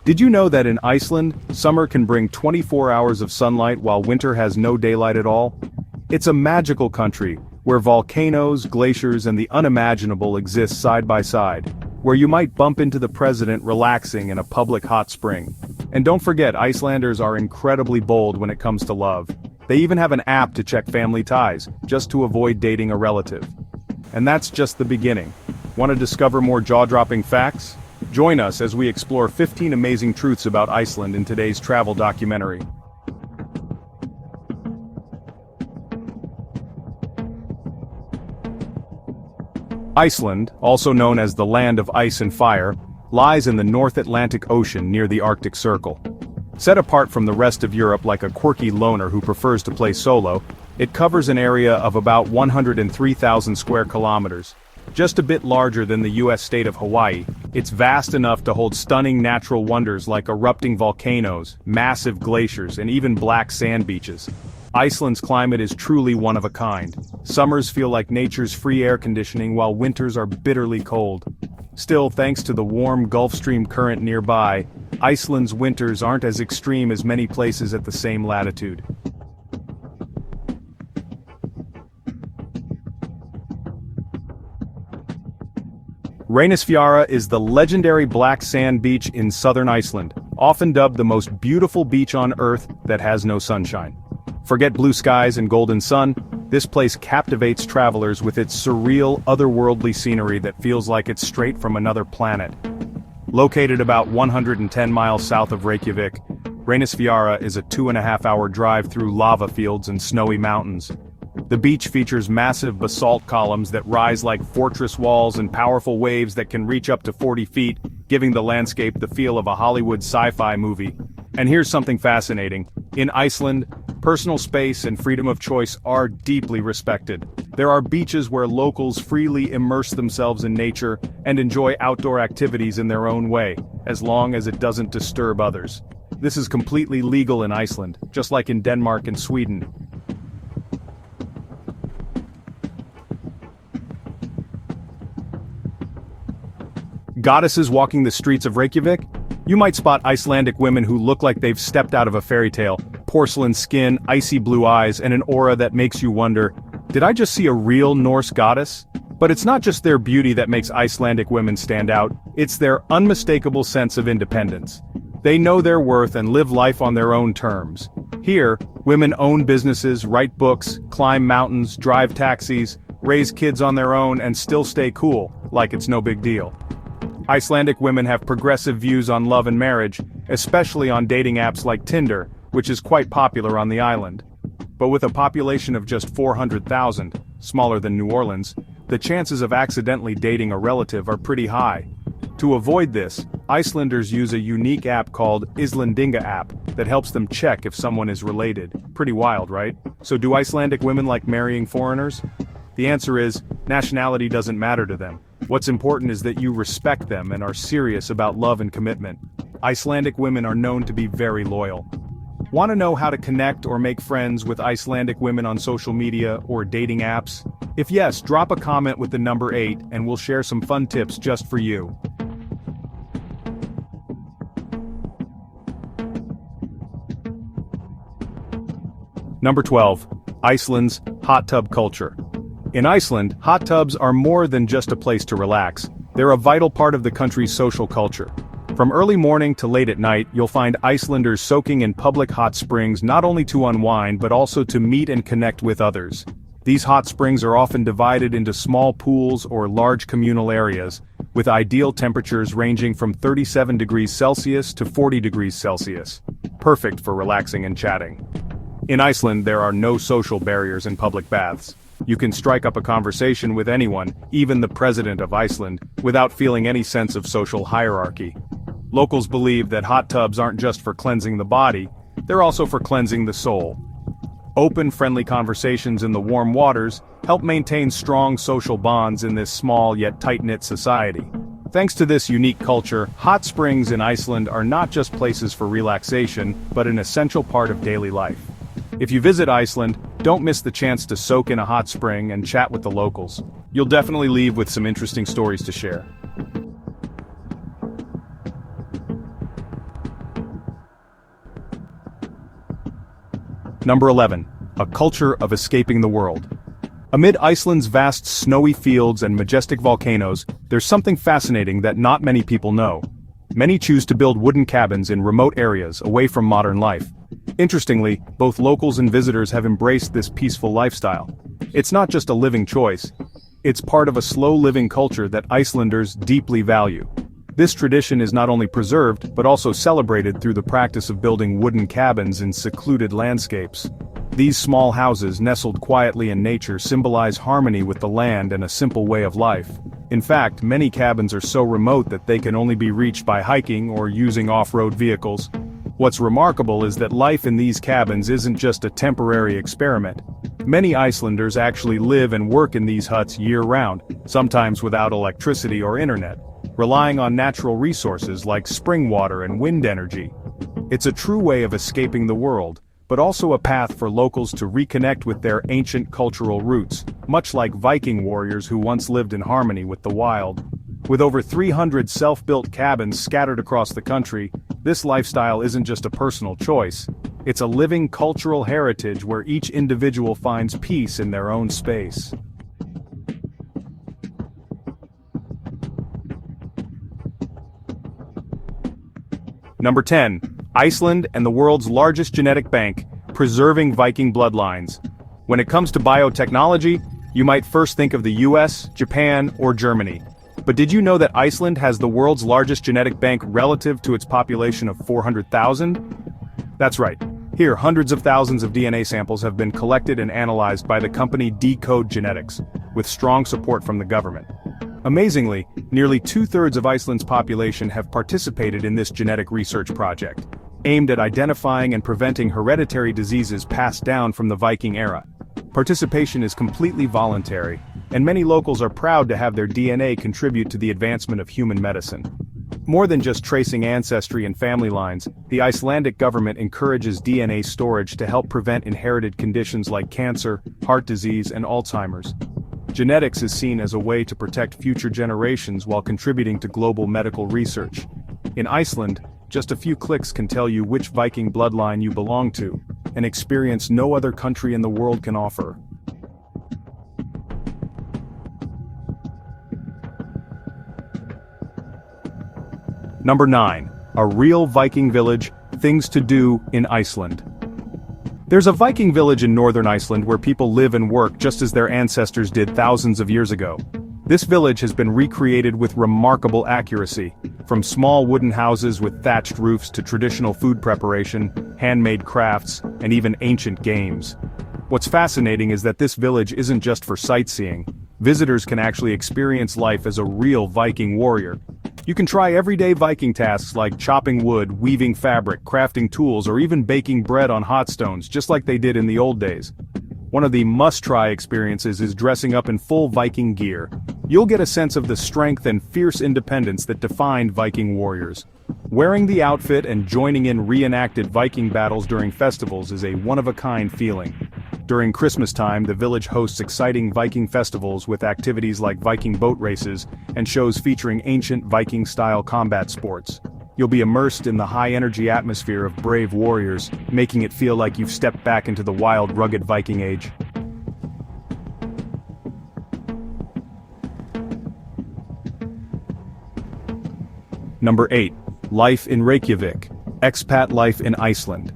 Did you know that in Iceland, summer can bring 24 hours of sunlight while winter has no daylight at all? It's a magical country, where volcanoes, glaciers and the unimaginable exist side by side, where you might bump into the president relaxing in a public hot spring. And don't forget, Icelanders are incredibly bold when it comes to love. They even have an app to check family ties, just to avoid dating a relative. And that's just the beginning. Want to discover more jaw-dropping facts? Join us as we explore 15 amazing truths about Iceland in today's travel documentary. Iceland, also known as the land of ice and fire, lies in the North Atlantic Ocean near the Arctic Circle. Set apart from the rest of Europe like a quirky loner who prefers to play solo, it covers an area of about 103,000 square kilometers. Just a bit larger than the US state of Hawaii, it's vast enough to hold stunning natural wonders like erupting volcanoes, massive glaciers, and even black sand beaches. Iceland's climate is truly one of a kind. Summers feel like nature's free air conditioning while winters are bitterly cold. Still, thanks to the warm Gulf Stream current nearby, Iceland's winters aren't as extreme as many places at the same latitude. Reus Fiara is the legendary black sand beach in southern Iceland, often dubbed the most beautiful beach on Earth that has no sunshine. Forget blue skies and golden sun, this place captivates travelers with its surreal, otherworldly scenery that feels like it's straight from another planet. Located about 110 miles south of Reykjavik, Reus Fiara is a 2.5-hour drive through lava fields and snowy mountains. The beach features massive basalt columns that rise like fortress walls and powerful waves that can reach up to 40 feet, giving the landscape the feel of a Hollywood sci-fi movie. And here's something fascinating. In Iceland, personal space and freedom of choice are deeply respected. There are beaches where locals freely immerse themselves in nature and enjoy outdoor activities in their own way, as long as it doesn't disturb others. This is completely legal in Iceland, just like in Denmark and Sweden. Goddesses walking the streets of Reykjavik? You might spot Icelandic women who look like they've stepped out of a fairy tale, porcelain skin, icy blue eyes, and an aura that makes you wonder, did I just see a real Norse goddess? But it's not just their beauty that makes Icelandic women stand out, it's their unmistakable sense of independence. They know their worth and live life on their own terms. Here, women own businesses, write books, climb mountains, drive taxis, raise kids on their own, and still stay cool, like it's no big deal. Icelandic women have progressive views on love and marriage, especially on dating apps like Tinder, which is quite popular on the island. But with a population of just 400,000, smaller than New Orleans, the chances of accidentally dating a relative are pretty high. To avoid this, Icelanders use a unique app called Icelandic app that helps them check if someone is related. Pretty wild, right? So do Icelandic women like marrying foreigners? The answer is, nationality doesn't matter to them. What's important is that you respect them and are serious about love and commitment. Icelandic women are known to be very loyal. Want to know how to connect or make friends with Icelandic women on social media or dating apps? If yes, drop a comment with the number 8 and we'll share some fun tips just for you. Number 12. Iceland's hot tub culture. In Iceland, hot tubs are more than just a place to relax. They're a vital part of the country's social culture. From early morning to late at night, you'll find Icelanders soaking in public hot springs not only to unwind but also to meet and connect with others. These hot springs are often divided into small pools or large communal areas, with ideal temperatures ranging from 37 degrees Celsius to 40 degrees Celsius. Perfect for relaxing and chatting. In Iceland, there are no social barriers in public baths. You can strike up a conversation with anyone, even the president of Iceland, without feeling any sense of social hierarchy. Locals believe that hot tubs aren't just for cleansing the body, they're also for cleansing the soul. Open, friendly conversations in the warm waters help maintain strong social bonds in this small yet tight-knit society. Thanks to this unique culture, hot springs in Iceland are not just places for relaxation, but an essential part of daily life. If you visit Iceland, don't miss the chance to soak in a hot spring and chat with the locals. You'll definitely leave with some interesting stories to share. Number 11. A culture of escaping the world. Amid Iceland's vast snowy fields and majestic volcanoes, there's something fascinating that not many people know. Many choose to build wooden cabins in remote areas away from modern life. Interestingly, both locals and visitors have embraced this peaceful lifestyle. It's not just a living choice. It's part of a slow-living culture that Icelanders deeply value. This tradition is not only preserved, but also celebrated through the practice of building wooden cabins in secluded landscapes. These small houses nestled quietly in nature symbolize harmony with the land and a simple way of life. In fact, many cabins are so remote that they can only be reached by hiking or using off-road vehicles. What's remarkable is that life in these cabins isn't just a temporary experiment. Many Icelanders actually live and work in these huts year-round, sometimes without electricity or internet, relying on natural resources like spring water and wind energy. It's a true way of escaping the world, but also a path for locals to reconnect with their ancient cultural roots, much like Viking warriors who once lived in harmony with the wild. With over 300 self-built cabins scattered across the country, this lifestyle isn't just a personal choice. It's a living cultural heritage where each individual finds peace in their own space. Number 10. Iceland and the world's largest genetic bank, preserving Viking bloodlines. When it comes to biotechnology, you might first think of the US, Japan, or Germany. But did you know that Iceland has the world's largest genetic bank relative to its population of 400,000? That's right. Here, hundreds of thousands of DNA samples have been collected and analyzed by the company Decode Genetics, with strong support from the government. Amazingly, nearly two-thirds of Iceland's population have participated in this genetic research project, aimed at identifying and preventing hereditary diseases passed down from the Viking era. Participation is completely voluntary, and many locals are proud to have their DNA contribute to the advancement of human medicine. More than just tracing ancestry and family lines, the Icelandic government encourages DNA storage to help prevent inherited conditions like cancer, heart disease, and Alzheimer's. Genetics is seen as a way to protect future generations while contributing to global medical research. In Iceland, just a few clicks can tell you which Viking bloodline you belong to, an experience no other country in the world can offer. Number 9. A real Viking village, things to do in Iceland. There's a Viking village in northern Iceland where people live and work just as their ancestors did thousands of years ago. This village has been recreated with remarkable accuracy, from small wooden houses with thatched roofs to traditional food preparation, handmade crafts, and even ancient games. What's fascinating is that this village isn't just for sightseeing. Visitors can actually experience life as a real Viking warrior. You can try everyday Viking tasks like chopping wood, weaving fabric, crafting tools, or even baking bread on hot stones, just like they did in the old days. One of the must-try experiences is dressing up in full Viking gear. You'll get a sense of the strength and fierce independence that defined Viking warriors. Wearing the outfit and joining in reenacted Viking battles during festivals is a one-of-a-kind feeling. During Christmas time, the village hosts exciting Viking festivals with activities like Viking boat races and shows featuring ancient Viking-style combat sports. You'll be immersed in the high-energy atmosphere of brave warriors, making it feel like you've stepped back into the wild, rugged Viking age. Number 8. Life in Reykjavik, expat life in Iceland.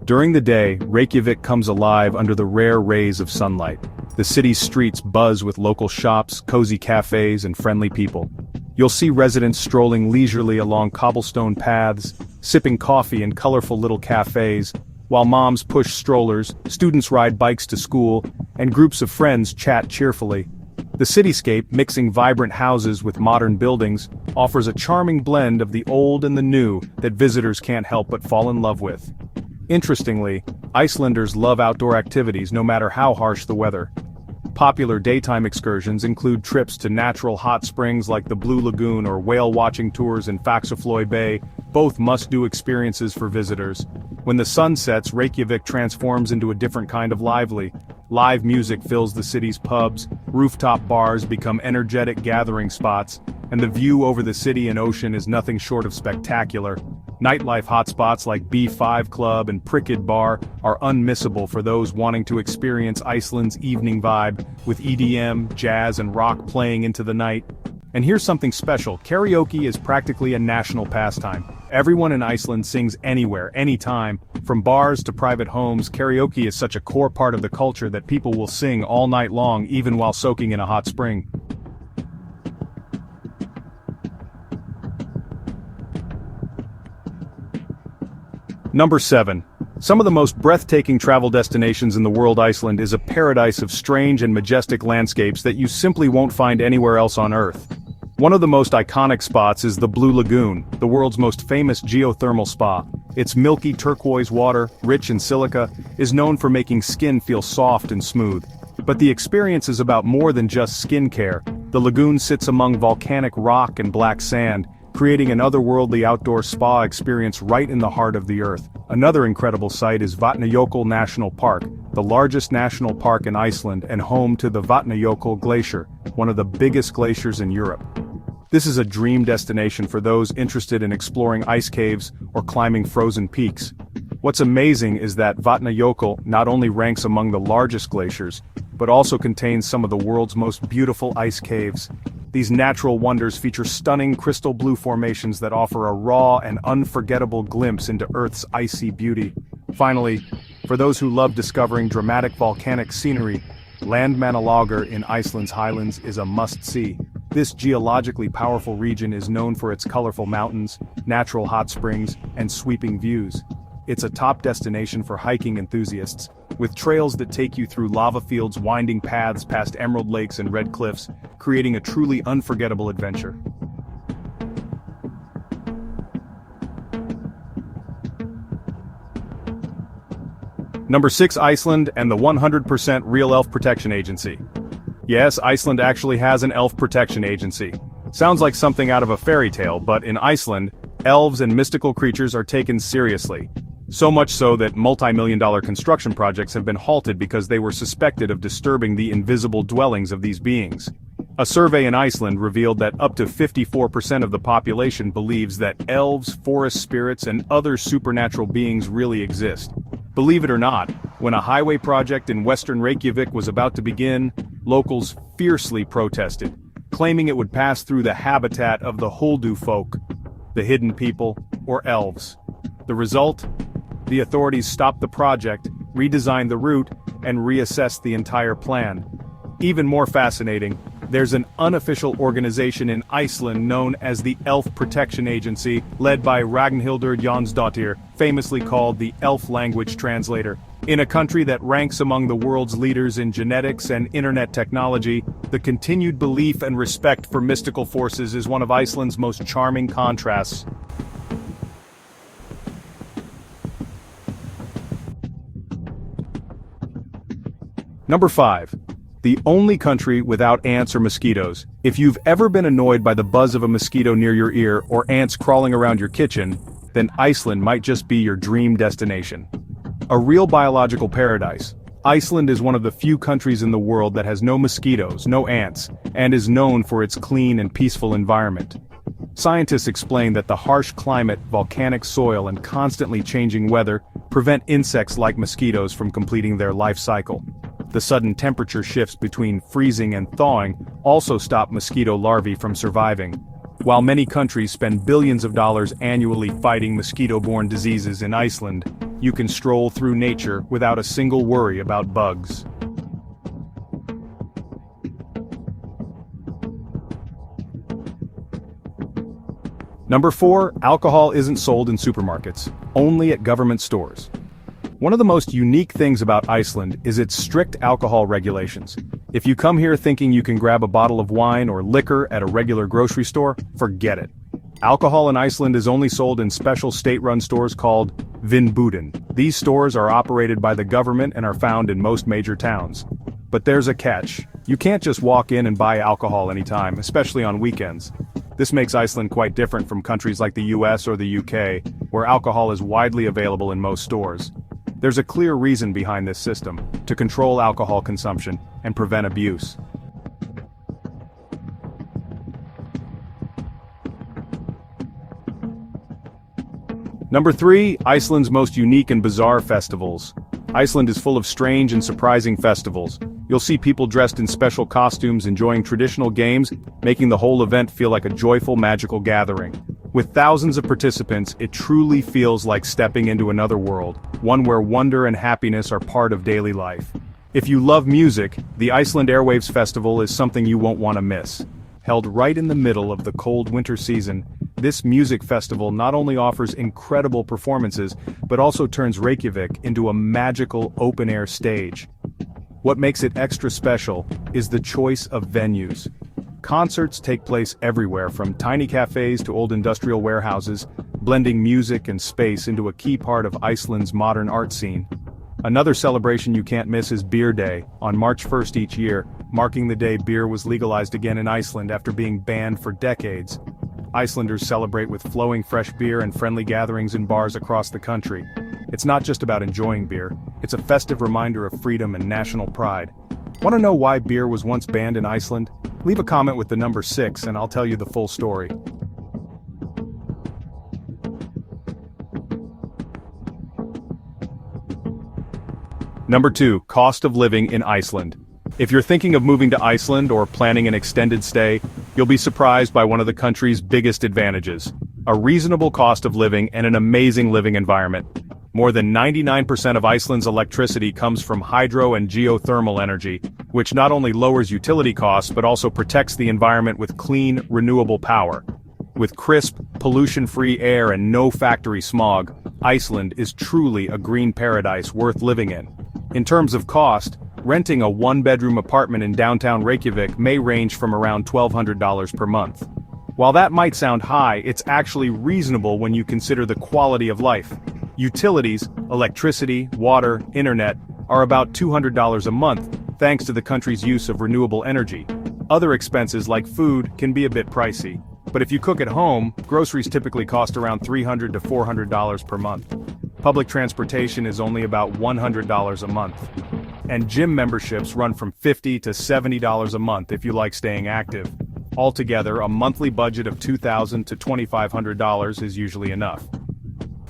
During the day, Reykjavik comes alive under the rare rays of sunlight. The city's streets buzz with local shops, cozy cafes, and friendly people. You'll see residents strolling leisurely along cobblestone paths, sipping coffee in colorful little cafes, while moms push strollers, students ride bikes to school, and groups of friends chat cheerfully. The cityscape, mixing vibrant houses with modern buildings, offers a charming blend of the old and the new that visitors can't help but fall in love with. Interestingly, Icelanders love outdoor activities no matter how harsh the weather. Popular daytime excursions include trips to natural hot springs like the Blue Lagoon or whale-watching tours in Faxaflói Bay, both must-do experiences for visitors. When the sun sets, Reykjavik transforms into a different kind of lively. Live music fills the city's pubs, rooftop bars become energetic gathering spots, and the view over the city and ocean is nothing short of spectacular. Nightlife hotspots like B5 Club and Pricked Bar are unmissable for those wanting to experience Iceland's evening vibe, with EDM, jazz and rock playing into the night. And here's something special: karaoke is practically a national pastime. Everyone in Iceland sings anywhere, anytime. From bars to private homes, karaoke is such a core part of the culture that people will sing all night long, even while soaking in a hot spring. Number 7. Some of the most breathtaking travel destinations in the world. Iceland is a paradise of strange and majestic landscapes that you simply won't find anywhere else on Earth. One of the most iconic spots is the Blue Lagoon, the world's most famous geothermal spa. Its milky turquoise water, rich in silica, is known for making skin feel soft and smooth. But the experience is about more than just skin care. The lagoon sits among volcanic rock and black sand, creating an otherworldly outdoor spa experience right in the heart of the Earth. Another incredible site is Vatnajökull National Park, the largest national park in Iceland and home to the Vatnajökull Glacier, one of the biggest glaciers in Europe. This is a dream destination for those interested in exploring ice caves or climbing frozen peaks. What's amazing is that Vatnajökull not only ranks among the largest glaciers, but also contains some of the world's most beautiful ice caves. These natural wonders feature stunning crystal blue formations that offer a raw and unforgettable glimpse into Earth's icy beauty. Finally, for those who love discovering dramatic volcanic scenery, Landmannalaugar in Iceland's highlands is a must-see. This geologically powerful region is known for its colorful mountains, natural hot springs, and sweeping views. It's a top destination for hiking enthusiasts, with trails that take you through lava fields, winding paths past emerald lakes and red cliffs, creating a truly unforgettable adventure. Number 6. Iceland and the 100% Real Elf Protection Agency. Yes, Iceland actually has an elf protection agency. Sounds like something out of a fairy tale, but in Iceland, elves and mystical creatures are taken seriously. So much so that multi-million-dollar construction projects have been halted because they were suspected of disturbing the invisible dwellings of these beings. A survey in Iceland revealed that up to 54% of the population believes that elves, forest spirits, and other supernatural beings really exist. Believe it or not, when a highway project in western Reykjavik was about to begin, locals fiercely protested, claiming it would pass through the habitat of the Huldu folk, the hidden people, or elves. The result? The authorities stopped the project, redesigned the route, and reassessed the entire plan. Even more fascinating, there's an unofficial organization in Iceland known as the Elf Protection Agency, led by Ragnhildur Jónsdóttir, famously called the Elf Language Translator. In a country that ranks among the world's leaders in genetics and internet technology, the continued belief and respect for mystical forces is one of Iceland's most charming contrasts. Number 5. The only country without ants or mosquitoes. If you've ever been annoyed by the buzz of a mosquito near your ear or ants crawling around your kitchen, then Iceland might just be your dream destination. A real biological paradise, Iceland is one of the few countries in the world that has no mosquitoes, no ants, and is known for its clean and peaceful environment. Scientists explain that the harsh climate, volcanic soil, and constantly changing weather prevent insects like mosquitoes from completing their life cycle. The sudden temperature shifts between freezing and thawing also stop mosquito larvae from surviving. While many countries spend billions of dollars annually fighting mosquito-borne diseases, in Iceland, you can stroll through nature without a single worry about bugs. Number 4. Alcohol isn't sold in supermarkets, only at government stores. One of the most unique things about Iceland is its strict alcohol regulations. If you come here thinking you can grab a bottle of wine or liquor at a regular grocery store, forget it. Alcohol in Iceland is only sold in special state-run stores called Vinbúðin. These stores are operated by the government and are found in most major towns. But there's a catch. You can't just walk in and buy alcohol anytime, especially on weekends. This makes Iceland quite different from countries like the US or the UK, where alcohol is widely available in most stores. There's a clear reason behind this system: to control alcohol consumption and prevent abuse. Number 3, Iceland's most unique and bizarre festivals. Iceland is full of strange and surprising festivals. You'll see people dressed in special costumes enjoying traditional games, making the whole event feel like a joyful, magical gathering. With thousands of participants, it truly feels like stepping into another world, one where wonder and happiness are part of daily life. If you love music, the Iceland Airwaves Festival is something you won't want to miss. Held right in the middle of the cold winter season, this music festival not only offers incredible performances, but also turns Reykjavik into a magical open-air stage. What makes it extra special is the choice of venues. Concerts take place everywhere, from tiny cafes to old industrial warehouses, blending music and space into a key part of Iceland's modern art scene. Another celebration you can't miss is Beer Day, on March 1st each year, marking the day beer was legalized again in Iceland after being banned for decades. Icelanders celebrate with flowing fresh beer and friendly gatherings in bars across the country. It's not just about enjoying beer, it's a festive reminder of freedom and national pride. Want to know why beer was once banned in Iceland? Leave a comment with the number 6 and I'll tell you the full story. Number 2, cost of living in Iceland. If you're thinking of moving to Iceland or planning an extended stay, you'll be surprised by one of the country's biggest advantages: a reasonable cost of living and an amazing living environment. More than 99% of Iceland's electricity comes from hydro and geothermal energy, which not only lowers utility costs but also protects the environment with clean, renewable power. With crisp, pollution-free air and no factory smog, Iceland is truly a green paradise worth living in. In terms of cost, renting a one-bedroom apartment in downtown Reykjavik may range from around $1,200 per month. While that might sound high, it's actually reasonable when you consider the quality of life. Utilities, electricity, water, internet, are about $200 a month, thanks to the country's use of renewable energy. Other expenses like food can be a bit pricey, but if you cook at home, groceries typically cost around $300 to $400 per month. Public transportation is only about $100 a month. And gym memberships run from $50 to $70 a month if you like staying active. Altogether, a monthly budget of $2,000 to $2,500 is usually enough.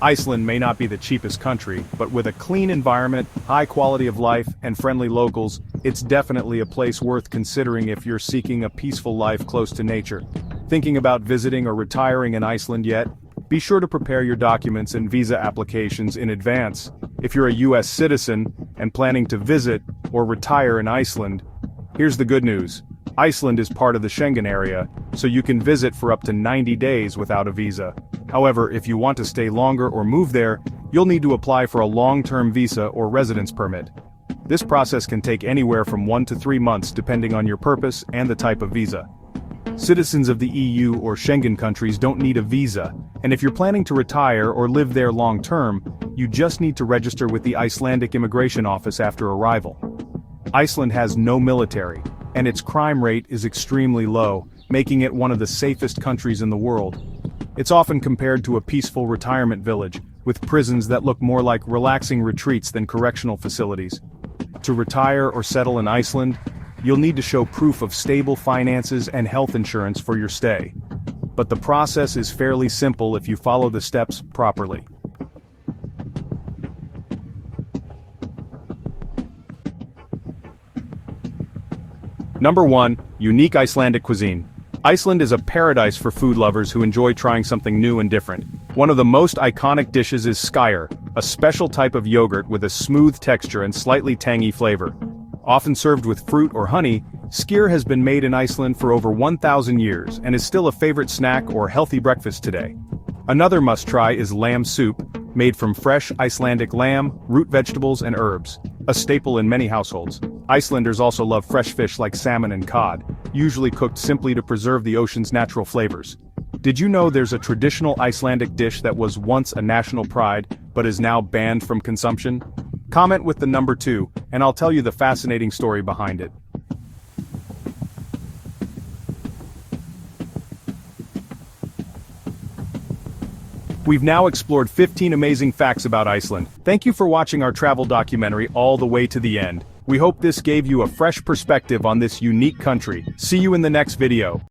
Iceland may not be the cheapest country, but with a clean environment, high quality of life, and friendly locals, it's definitely a place worth considering if you're seeking a peaceful life close to nature. Thinking about visiting or retiring in Iceland yet? Be sure to prepare your documents and visa applications in advance. If you're a US citizen and planning to visit or retire in Iceland, here's the good news. Iceland is part of the Schengen area, so you can visit for up to 90 days without a visa. However, if you want to stay longer or move there, you'll need to apply for a long-term visa or residence permit. This process can take anywhere from 1 to 3 months depending on your purpose and the type of visa. Citizens of the EU or Schengen countries don't need a visa, and if you're planning to retire or live there long-term, you just need to register with the Icelandic immigration office after arrival. Iceland has no military, and its crime rate is extremely low, making it one of the safest countries in the world. It's often compared to a peaceful retirement village, with prisons that look more like relaxing retreats than correctional facilities. To retire or settle in Iceland, you'll need to show proof of stable finances and health insurance for your stay. But the process is fairly simple if you follow the steps properly. Number 1, unique Icelandic cuisine. Iceland is a paradise for food lovers who enjoy trying something new and different. One of the most iconic dishes is skyr, a special type of yogurt with a smooth texture and slightly tangy flavor. Often served with fruit or honey, skyr has been made in Iceland for over 1,000 years and is still a favorite snack or healthy breakfast today. Another must-try is lamb soup, made from fresh Icelandic lamb, root vegetables and herbs, a staple in many households. Icelanders also love fresh fish like salmon and cod, usually cooked simply to preserve the ocean's natural flavors. Did you know there's a traditional Icelandic dish that was once a national pride, but is now banned from consumption? Comment with the number 2, and I'll tell you the fascinating story behind it. We've now explored 15 amazing facts about Iceland. Thank you for watching our travel documentary all the way to the end. We hope this gave you a fresh perspective on this unique country. See you in the next video.